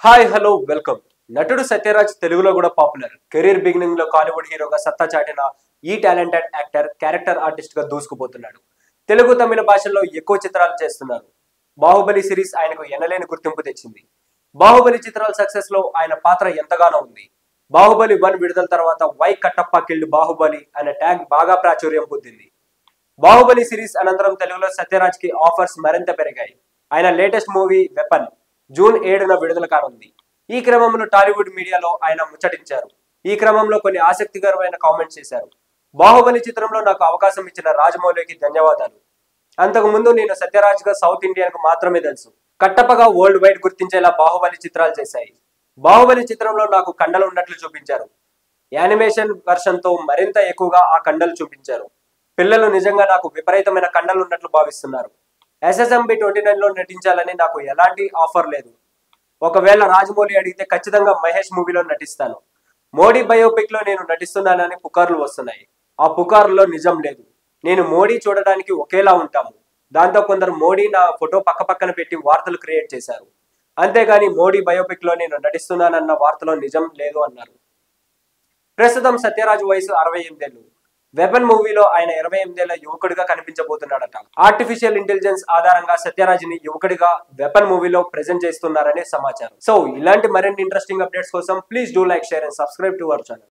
Hi hello welcome. నటుడు సత్యరాజ్ తెలుగులో కూడా పాపులర్. కెరీర్ బిగినింగ్ లో కాలీవుడ్ హీరోగా సత్తా చాటిన ఈ టాలెంటెడ్ యాక్టర్ క్యారెక్టర్ ఆర్టిస్ట్ గా దూసుకుపోతున్నాడు. తెలుగు తమిళ భాషల్లో ఎక్కువ చిత్రాలు చేస్తున్నారు. బాహుబలి సిరీస్ ఆయనకు ఎనలేని గుర్తింపు తెచ్చింది. బాహుబలి చిత్రాల సక్సెస్ లో ఆయన పాత్ర ఎంతగానో ఉంది. బాహుబలి 1 విడుదల తర్వాత వై కట్టప్ప కిల్డ్ బాహుబలి అనే ట్యాగ్ బాగా ప్రాచుర్యం పొందింది. బాహుబలి సిరీస్ అనంతరం తెలుగులో సత్యరాజ్ కి ఆఫర్స్ మరింత పెరిగాయి. ఆయన లేటెస్ట్ మూవీ వెపన్ జూన్ 7న విడుదల కానుంది. ఈ క్రమంలో టాలీవుడ్ మీడియాలో ఆయన ముచ్చటించారు. ఈ క్రమంలో కొన్ని ఆసక్తికరమైన కామెంట్స్ చేశారు. బాహుబలి చిత్రంలో నాకు అవకాశం ఇచ్చిన రాజమౌళికి ధన్యవాదాలు. అంతకు ముందు నేను సత్యరాజ్ గా సౌత్ ఇండియన్ కు మాత్రమే తెలుసు. కట్టప్పగా వరల్డ్ వైడ్ గుర్తించేలా బాహుబలి చిత్రాలు చేశాయి. బాహుబలి చిత్రంలో నాకు కండలు ఉన్నట్లు చూపించారు. యానిమేషన్ వర్షన్ తో మరింత ఎక్కువగా ఆ కండలు చూపించారు. పిల్లలు నిజంగా నాకు విపరీతమైన కండలు ఉన్నట్లు భావిస్తున్నారు. SSMB 29 లో నటించాలని నాకు ఎలాంటి ఆఫర్ లేదు. ఒకవేళ రాజమౌళి అడిగితే ఖచ్చితంగా మహేష్ మూవీలో నటిస్తాను. మోడీ బయోపిక్ లో నేను నటిస్తున్నానని పుకార్లు వస్తున్నాయి. ఆ పుకార్లో నిజం లేదు. నేను మోడీ చూడడానికి ఒకేలా ఉంటాము. దాంతో కొందరు మోడీ నా ఫోటో పక్కపక్కన పెట్టి వార్తలు క్రియేట్ చేశారు. అంతేగాని మోడీ బయోపిక్ లో నేను నటిస్తున్నానన్న వార్తలో నిజం లేదు అన్నారు. ప్రస్తుతం సత్యరాజ్ వయసు 68 ఏళ్లు. వెపన్ మూవీలో ఆయన 28 ఏళ్ల యువకుడిగా కనిపించబోతున్నాడట. ఆర్టిఫిషియల్ ఇంటెలిజెన్స్ ఆధారంగా సత్యరాజ్ ని యువకుడిగా వెపన్ మూవీలో ప్రెజెంట్ చేస్తున్నారనే సమాచారం. సో ఇలాంటి మరిన్ని ఇంట్రెస్టింగ్ అప్డేట్స్ కోసం please do like, share and subscribe to our channel.